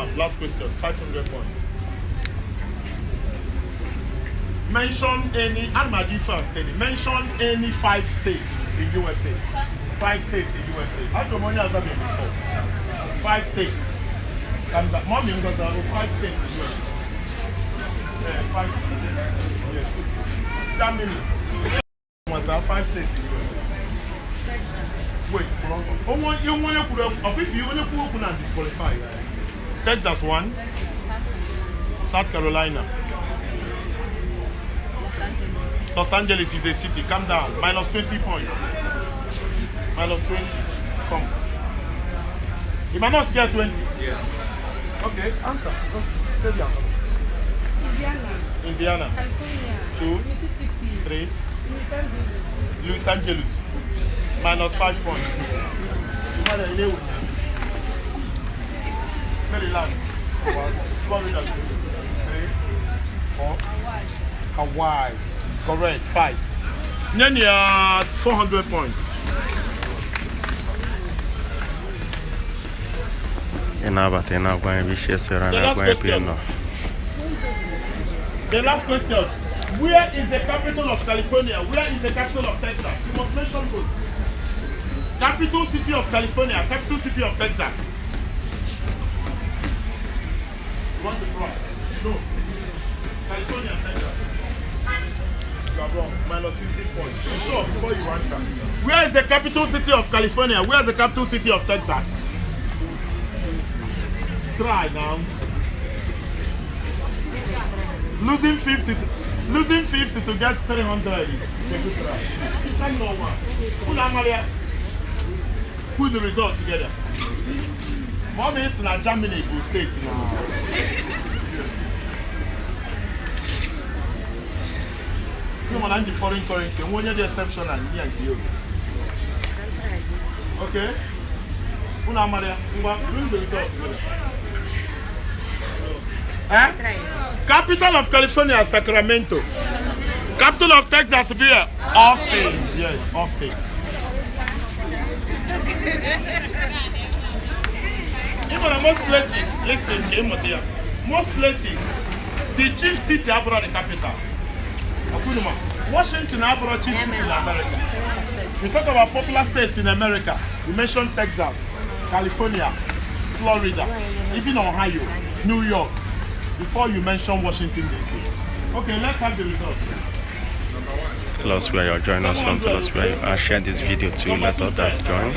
now. Last question. 500 points. Mention any, and my first mention any 5 states in USA. 5 states in USA. How much money has that been before? 5 states. And that mommy got 5 states in USA. 5 states. Yes. Germany. Was 5 states in USA. Wait, you want to put up, if you want to put up and disqualify. Texas 1. South Carolina. Los Angeles is a city. Calm down. Minus 20 points. Minus 20. Come. You might not get 20. Yeah. Okay, answer. Just stay down. Indiana. California. 2. Mississippi. 3. Los Angeles. Minus 5 points. You might have knew. Maryland. Florida. 3. 4. Hawaii. Correct. 5. Then you are 400 points. The last question. Where is the capital of California? Where is the capital of Texas? You must mention both. Capital city of California, capital city of Texas. You want to try? No. California, Texas. You are wrong. Minus 50 points. Be sure before you answer. Where is the capital city of California? Where is the capital city of Texas? Try now. Losing 50 to get 300 is a good try. Try no one. Put the result together. Mom is in Germany, good state now. You want the foreign currency. One of the exception and me and you. Okay? Bring the result together. Capital of California is Sacramento. Capital of Texas is here. Austin. Yes, Austin. Even most places, listen, most places, the chief city abroad the capital. Washington abroad chief city in America. If you talk about popular states in America, you mention Texas, California, Florida, even Ohio, New York. Before you mention Washington DC. Okay, let's have the results. Tell us where you're joining us from. Tell us where you are. Share this video too. Let others join.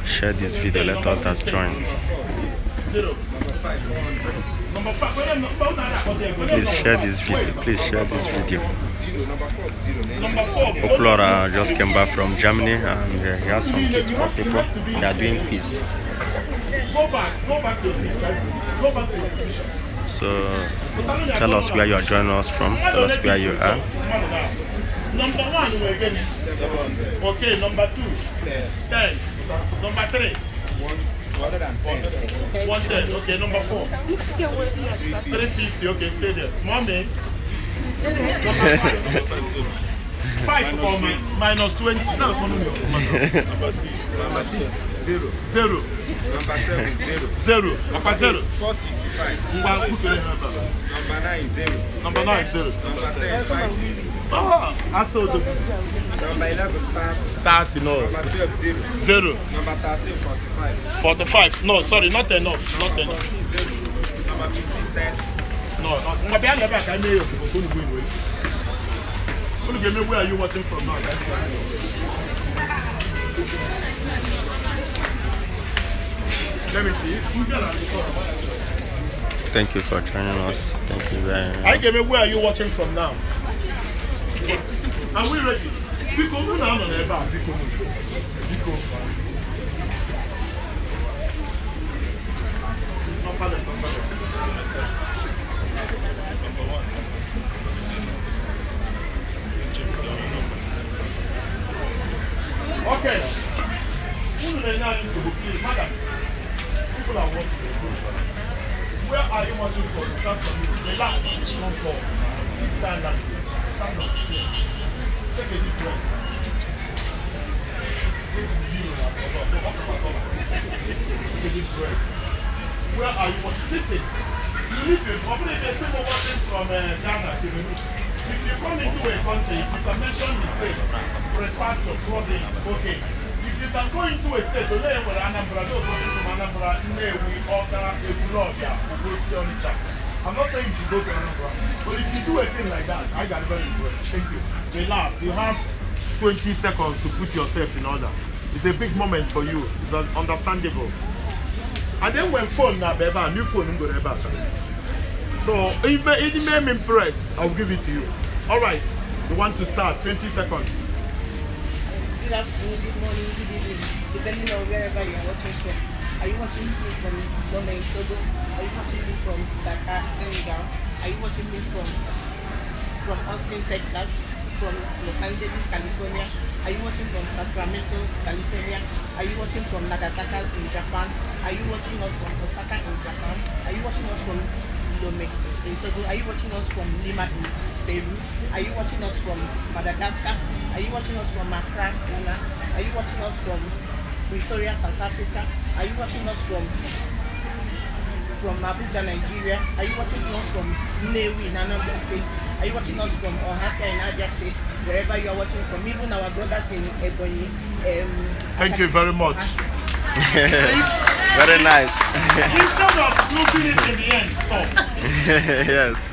Share this video. Let others join. Please share this video. Please share this video. Okwulora just came back from Germany and he has some quiz for people. They are doing quiz. Go back to the position. So tell us where you are joining us from. Tell us where you are. Number 1 we're getting 700. Okay, number 2 10. Number 3 110. 110. Okay, number 4 350. Okay, stay there. Mommy. Number 5 minus 20. Number 6. 0. 0. Number 7, 0. 0. Number 0. 465. Number 9, 0. Number 9, 0. Number 10, 550. Oh, I saw the Number 11, 30, no. Number 12, 0. 0. Number 13, 45. 45. No, sorry, not enough. Not 14, enough. 0. Number 15, 10. No, maybe I never can hear you. Where are you watching from now? Let me see. Thank you for joining us. Thank you very much. I give me where are you watching from now? Are we ready? Because we now on the back. Okay. People are watching. Where are you watching from? That's relax. Don't go. Stand up. Stand up. Take a deep breath. Take a deep breath. Where are you watching? Listen, you live in probably the same watching from Ghana, Cameroon. If you come into a country, if you can mention the state, prefecture, province, okay. If you can go into a state, where Anambra, those watching from Anambra, Nnewi, Oka, Okwulora, Okwulora. I'm not saying you should go to Anambra, but if you do a thing like that, I got very impressed. Thank you. Relax. You have 20 seconds to put yourself in order. It's a big moment for you. It's understandable. And then when phone now, new phone go there. So if it made me impressed, I'll give it to you. All right. You want to start? 20 seconds. Good afternoon, good morning, good evening, depending on wherever you are watching from. Are you watching me from Lome, Togo? Are you watching me from Dakar, Senegal? Are you watching me from Austin, Texas? From Los Angeles, California? Are you watching from Sacramento, California? Are you watching from Nagasaki in Japan? Are you watching us from Osaka in Japan? Are you watching us from Lome in Togo? Are you watching us from Lima in Peru? Are you watching us from Madagascar? Are you watching us from Accra, Ghana? Are you watching us from Pretoria, South Africa? Are you watching us from Abuja, Nigeria? Are you watching us from Nnewi in Anambra State? Are you watching us from Ohafia in Abia State? Wherever you are watching from, even our brothers in Ebonyi. Thank you very much. Very nice. Instead of looking it in the end, stop. Yes.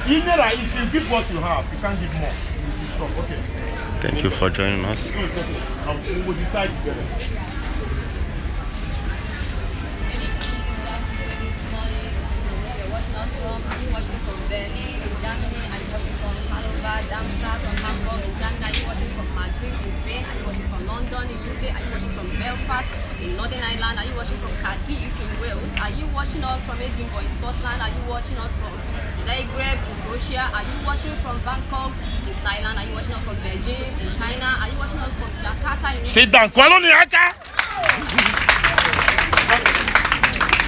Even if you give what you have, you can't give more. You stop. Okay. Thank you for joining us. No, it's okay. We will decide together. Are you watching from Berlin in Germany? Are you watching from Hanover, Darmstadt, or Hamburg in Germany? Are you watching from Madrid in Spain? Are you watching from London in UK? Are you watching from Belfast in Northern Ireland? Are you watching from Cardiff in Wales? Are you watching us from Edinburgh in Scotland? Are you watching us from Zagreb in Croatia? Are you watching from Bangkok in Thailand? Are you watching us from Beijing in China? Are you watching us from Jakarta in Sit down. Kwaloniaka.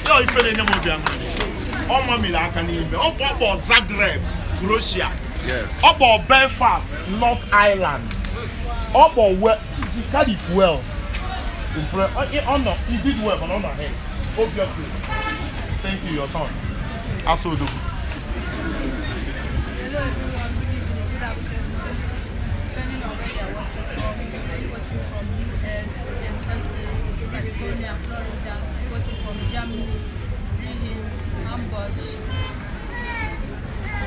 Yo, if you don't know, Obo Zagreb, Croatia. Yes. Obo Belfast, North Ireland. Obo Cardiff, Wales. Oh no, he did well, but on the head. Obviously. Thank you, your turn. Also do. Hello everyone, good evening, good afternoon. Depending on where you are watching from, US and Turkey, California, Florida, are you watching from Germany, Britain, Hamburg,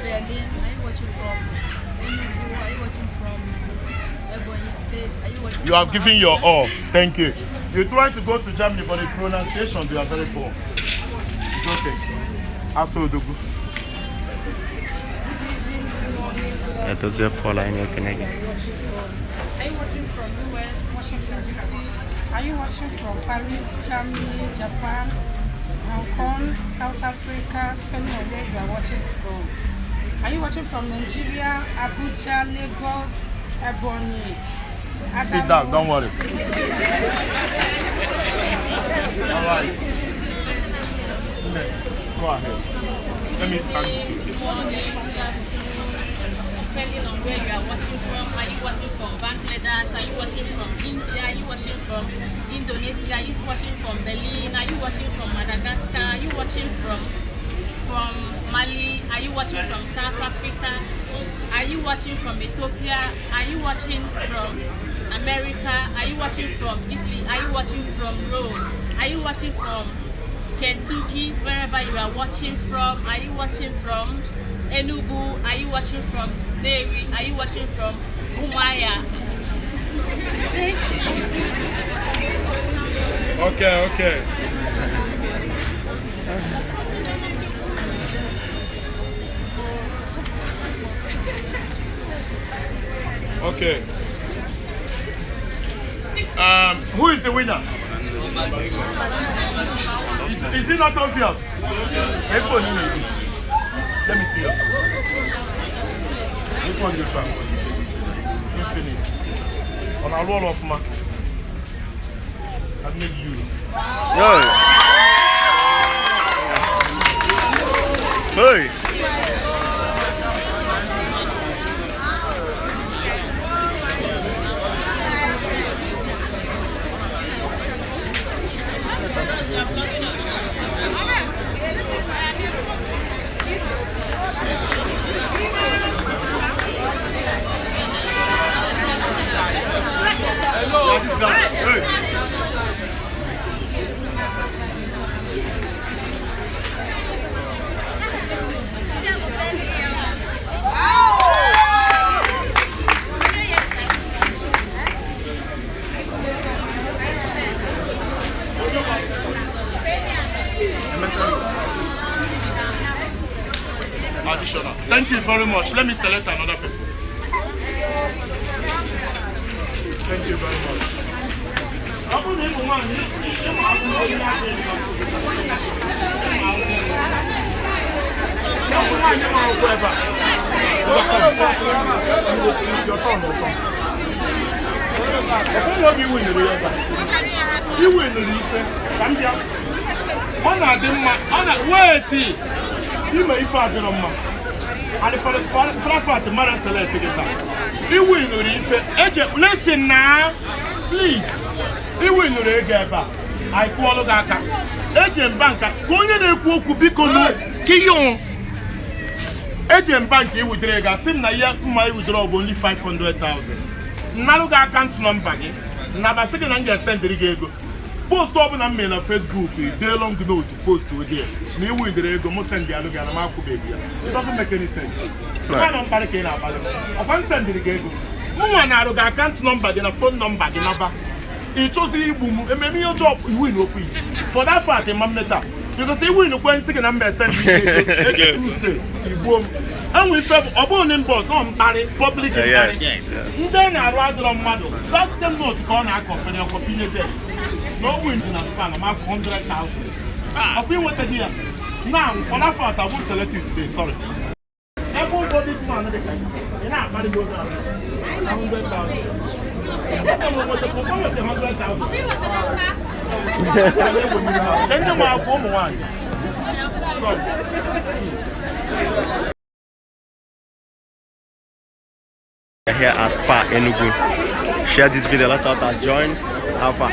Berlin, are you watching from Enugu, are you watching from Ebonyi State, are you watching You have from given your Abuja? all. Thank you. You tried to go to Germany, but the pronunciation, they are very poor. It's okay. Also do. That was your Paula in your connection. Are you watching from US, Washington DC? Are you watching from Paris, Germany, Japan, Hong Kong, South Africa, depending on where you are watching from? Are you watching from Nigeria, Abuja, Lagos, Ebonyi? Sit down, don't worry. All right. Go ahead. Let me start with you. Depending on where you are watching from, are you watching from Bangladesh, are you watching from India, are you watching from Indonesia, are you watching from Berlin, are you watching from Madagascar, are you watching from Mali, are you watching from South Africa, are you watching from Ethiopia, are you watching from America, are you watching from Italy, are you watching from Rome, are you watching from Kentucky, wherever you are watching from, are you watching from Enugu, are you watching from Nnewi, are you watching from Umaya? Thank you. Okay. Okay. Who is the winner? Is it not obvious? Let me see yourself. Which one you found? Infinite. On a roll of mark. I made you. Hey. additional. Thank you very much. Let me select another paper. Thank you very much. Listen now, please. I call Gaka. Agent Banka, Konya Kuku Bikono, Kiyon. Agent Bank, you would drag a similar my withdraw only 500,000. Naluga account number, Naba second and get sent the Rigo. Post open and mail on Facebook, day long to go to post to there. You will the Rego, most send the other Marco baby. It doesn't make any sense. One on Barricana, I can't send the Rigo. Naluga account number, then a phone number, the number. It chose the boom, and maybe your job, you will not for that fact, a mameta. Because he will not go and second number send Tuesday. And we serve a bone in both, no, public. Yes. Then I rather on model. That's them not to call our company or opinion. No win in a span of 100,000. I've been with the deal. Now, for that fact, I will select it today. Sorry. Everybody, man, and I'm going to go down 100,000. Here at SPA Enugu. Share this video, let others join. How far?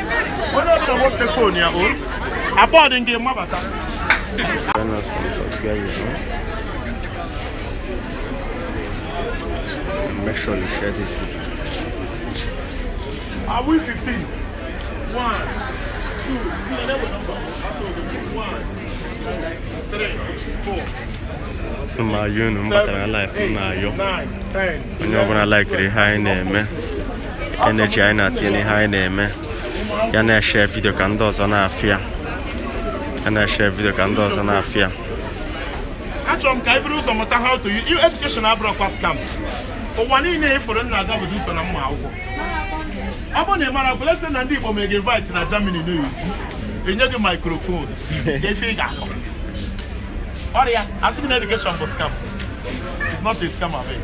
Make sure you share this video. Are we 15? 1, 2, 1, 3, 4. You know, but I like you. 9, 10. You're gonna like the high name. Energy, I not any high name. Yana share video candles on our fear. And I share video candles on our fear. Actually, I believe no matter how to you education broadcast camp. But one in for another with you on a mouth. I'm a man, blessed and people may give right in a Germany news. In your microphone, they figure. Oh, yeah, asking education for scam. It's not a scam, I mean.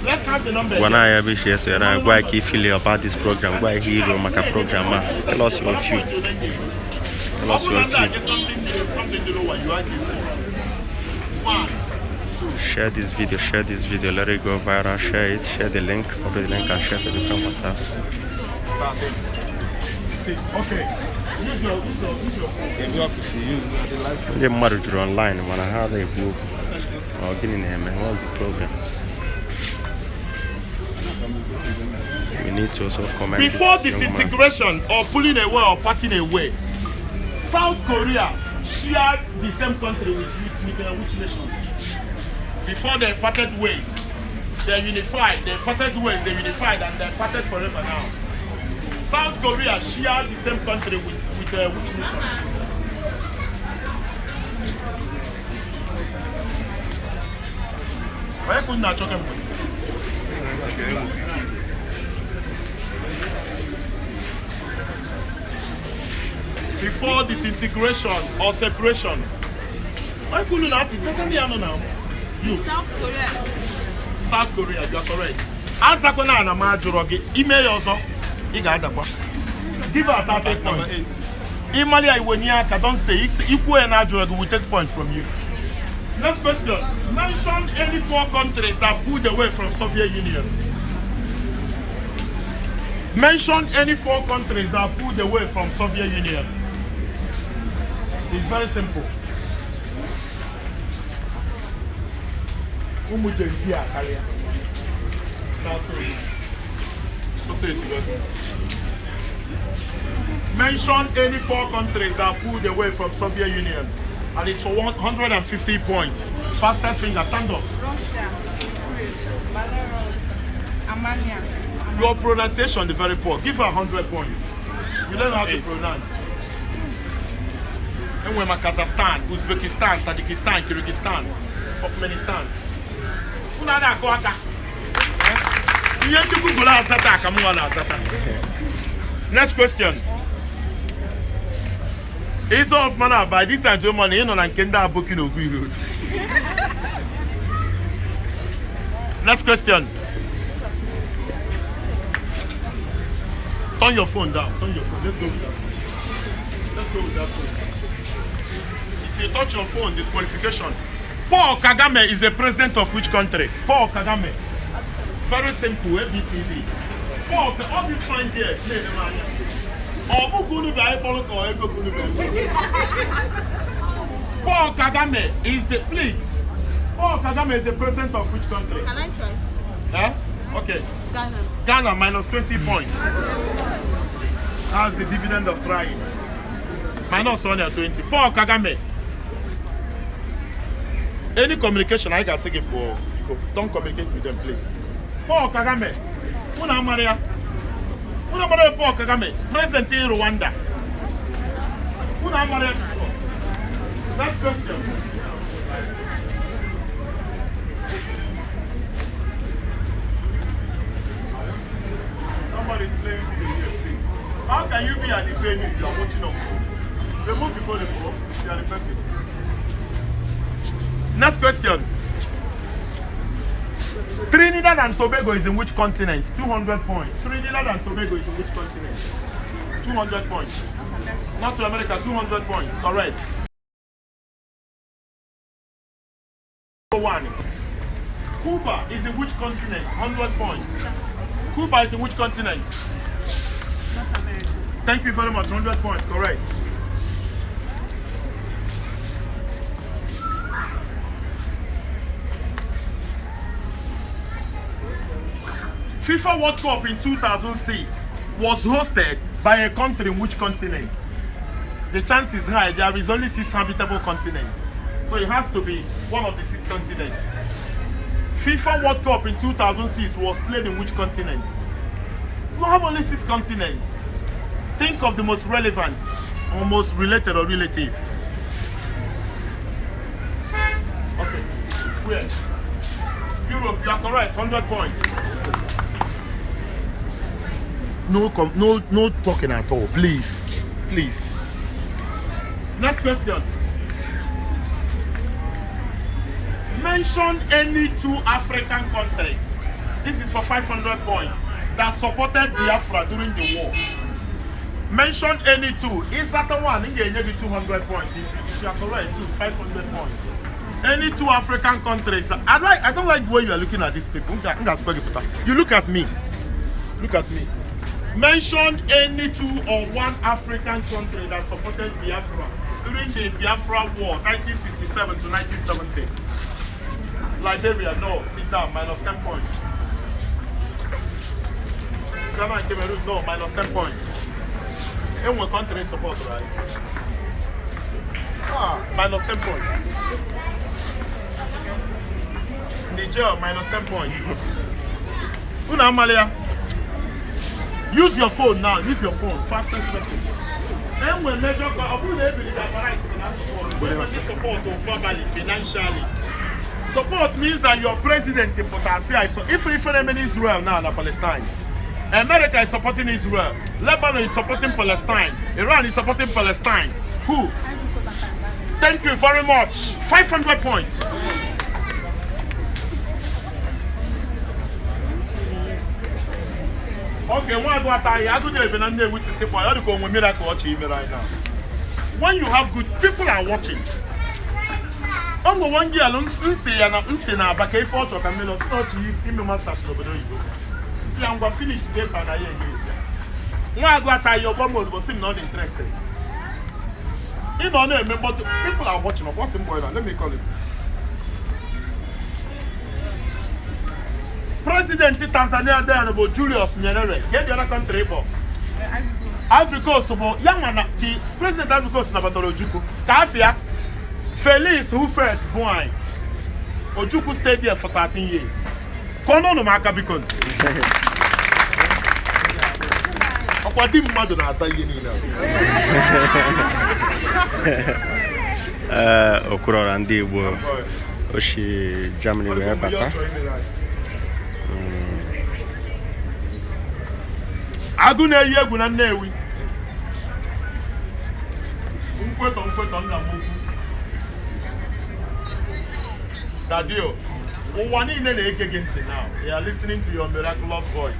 Let's have the number. When I have a share, so I'm going to feel about this program. Why hero make a program? Tell us your view. Tell us your view. Something to know what you are doing. 1. Share this video, let it go viral, share it, share the link, copy the link and share to the friend WhatsApp. Okay. The marriage online, when I have a book or getting him, what's the problem? We need to also comment. Before disintegration or pulling away or parting away, South Korea shared the same country with which nation? Before they parted ways, they unified. They parted ways, they unified, and they parted forever now. South Korea shared the same country with which nation? Why couldn't I talk about it? Before disintegration or separation, why couldn't I be second year now? You. South Korea. South Korea, you are correct. As a Kona and a Majurogi, email also. Give her 30 points. Email Iwaniaka, don't say equal and Ajurogi will take points from you. Next question. Mention any 4 countries that pulled away from Soviet Union. Mention any 4 countries that pulled away from Soviet Union. It's very simple. Mention any 4 countries that pulled away from Soviet Union, and it's for 150 points. Fastest finger, stand up. Russia, Belarus, Armenia. Your pronunciation is very poor. Give her 100 points. You learn how to pronounce. And we're Kazakhstan, Uzbekistan, Tajikistan, Kyrgyzstan. Turkmenistan. Una na ko aka. Iye ndi Google azata aka mu wala azata. Next question. Is of man by this time to money no na nke nda aboki no Ogu road. Next question. Turn your phone down. Turn your phone. Let's go with that. Let's go with that phone. If you touch your phone, disqualification. Paul Kagame is the president of which country? Paul Kagame. Very simple, ABCD. Paul, all these fine years, Paul Kagame is the, please. Paul Kagame is the president of which country? Can I try? Yeah? Okay. Ghana. Ghana minus 20 points. That's the dividend of trying. Minus 120. Paul Kagame. Any communication I can say for don't communicate with them, please. Paul Kagame. Una Maria. Una Maria Paul Kagame. President in Rwanda. Una Maria. Next question. Somebody is playing video here, please. How can you be at the venue if you are watching on phone? Remove before the ball, you are the person. Next question. Trinidad and Tobago is in which continent? 200 points. Trinidad and Tobago is in which continent? 200 points. Not to America, 200 points. Correct. One. Cuba is in which continent? 100 points. Cuba is in which continent? North America. Thank you very much. 100 points. Correct. FIFA World Cup in 2006 was hosted by a country in which continent? The chance is high. There is only 6 habitable continents. So it has to be one of the 6 continents. FIFA World Cup in 2006 was played in which continent? We have only 6 continents. Think of the most relevant or most related or relative. Okay. Where? Europe, you are correct. 100 points. No talking at all, please. Please. Next question. Mention any 2 African countries. This is for 500 points that supported Biafra during the war. Mention any 2. Is that the one? You get 200 points. If you are correct, 500 points. Any 2 African countries that I don't like the way you are looking at these people. You look at me. Look at me. Mention any 2 or 1 African country that supported Biafra during the Biafra War, 1967 to 1970. Liberia, no, sit down, minus 10 points. Ghana and Cameroon, no, minus 10 points. And one country support, right? Minus 10 points. Niger, minus 10 points. Una Amalia. Use your phone now. Use your phone. Fastest person. And when major support family financially. Support means that your president in Potassium. So if referendum in Israel now in Palestine, America is supporting Israel, Lebanon is supporting Palestine, Iran is supporting Palestine. Who? Thank you very much. 500 points. Okay, one I do the which is simple. I go with miracle watching right now. When you have good people are watching. I'm one year long since say and I'm saying now, but if for to come in, not you give me masters no bedo you. See, I'm going to finish the for na year. When I go at your bomb was not interested. You don't know, but people are watching. What's him boy? Let me call him. President Tanzania there about Julius Nyerere. Get the other country for. Africa so young man the president Africa is about Ojukwu. Kafia Felix who first born. Ojukwu stayed there for 13 years. Kono no maka bikon. Okwadi mmadu na asa ihe niile. Okwulora ndị Igbo Oshi Germany wee bata. Agụ na-eyi egwu na Nnewi. Nkweto nna m ukwu. Dadio, ụwa niile na-ege gị ntị now. They are listening to your miraculous voice.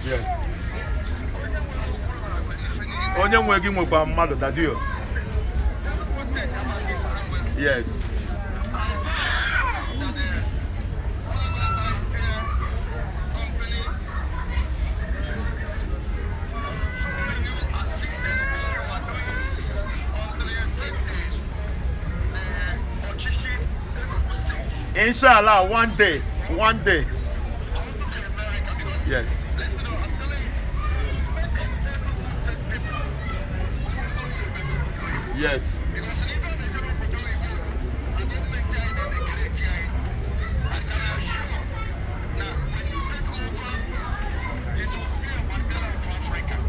Yes. Onye nwe gị nwekwa mmadụ, Dadio. Yes. Inshallah, one day. Yes. Yes.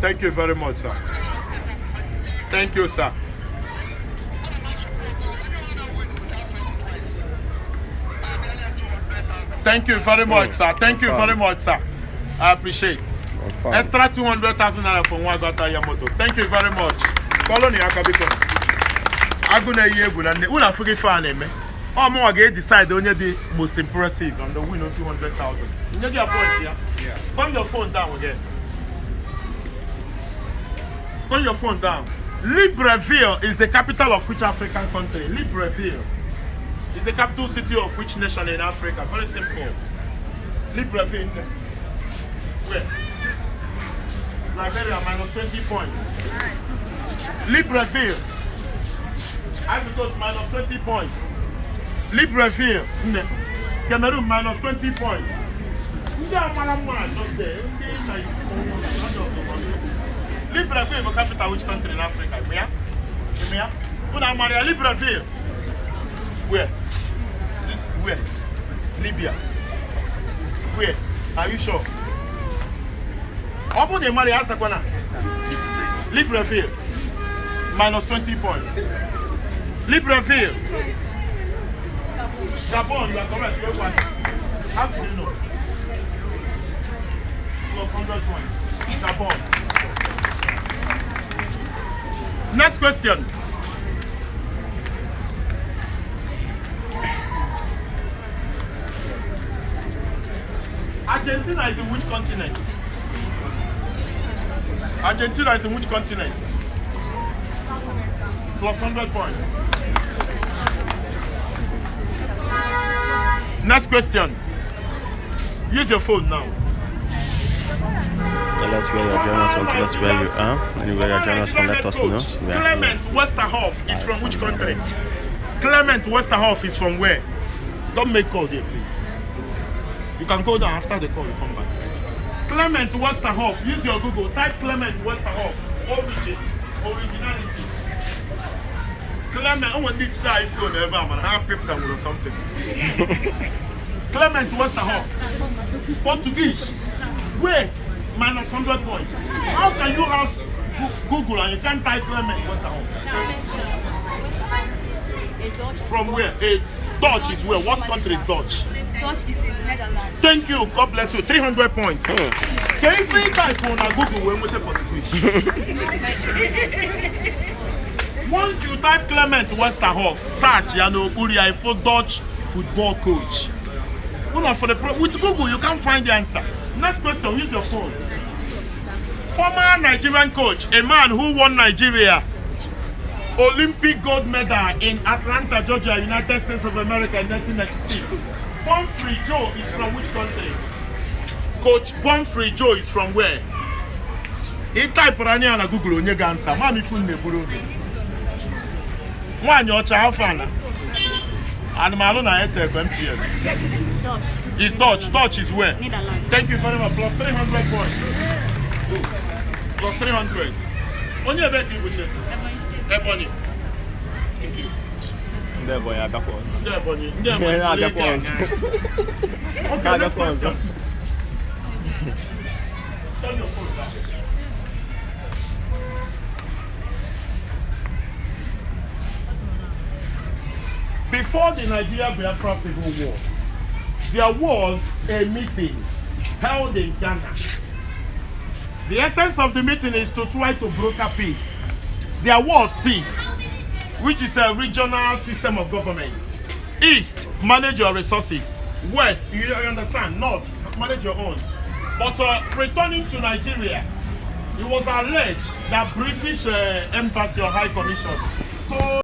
Thank you very much, sir. Thank you, sir. Thank you very much, sir. Thank you very much, sir. I appreciate. Extra 200,000 naira from Wagata Yamotos. Thank you very much. Colony Akabiko. Aguna Yeguna. Una forget fan name. Oh, more again decide only the most impressive and the win of 200,000. You get your point here? Yeah. Turn your phone down again. Turn your phone down. Libreville is the capital of which African country? Libreville is the capital city of which nation in Africa? Very simple. Libreville. Where? Liberia minus 20 points. Libreville. Ivory minus 20 points. Libreville. Cameroon minus 20 points. Libreville is the capital of which country in Africa? Where? Libreville. Where? Where? Libya. Where? Are you sure? Open the money answer corner. Libreville. Minus 20 points. Libreville. Gabon, you are correct. How do you know? Plus 100 points. Gabon. Next question. Argentina is in which continent? Argentina is in which continent? Plus 100 points. Next question. Use your phone now. Tell us where you're joining us from, tell us where you are. Anywhere you're joining us from, let us know. Clement Westerhoff is from which country? Clement Westerhoff is from where? Don't make call here, please. You can go down after the call, you come back. Clement Westerhoff, use your Google, type Clement Westerhoff, originality. Clement, I want to try if you never, man, I picked them or something. Clement Westerhoff, Portuguese, wait, minus 100 points. How can you ask Google and you can't type Clement Westerhoff? From where? Dutch is where? What country is Dutch? Dutch is in Netherlands. Thank you. God bless you. 300 points. Can you say type on Google when we take Portuguese? Once you type Clement Westerhoff, search Uria for Dutch football coach. With Google, you can't find the answer. Next question, use your phone. Former Nigerian coach, a man who won Nigeria Olympic gold medal in Atlanta, Georgia, United States of America in 1996. Pomfrey Joe is from which country? Coach Pomfrey Joe is from where? He type Rani on Google, you can answer. Mami phone me buru. One your child fan. And Malona at MTN. It's Dutch. Dutch is where? Netherlands. Thank you very much. Plus 300 points. Plus 300. On your bet you with it. Ebony. Thank you. There boy, I got pause. There, Ebony. I got pause. Okay, next question. Turn your phone down. before the Nigeria-Biafra Civil War, there was a meeting held in Ghana. The essence of the meeting is to try to broker peace. There was peace, which is a regional system of government. East, manage your resources. West, you understand? North, manage your own. But returning to Nigeria, it was alleged that British embassy or high commission told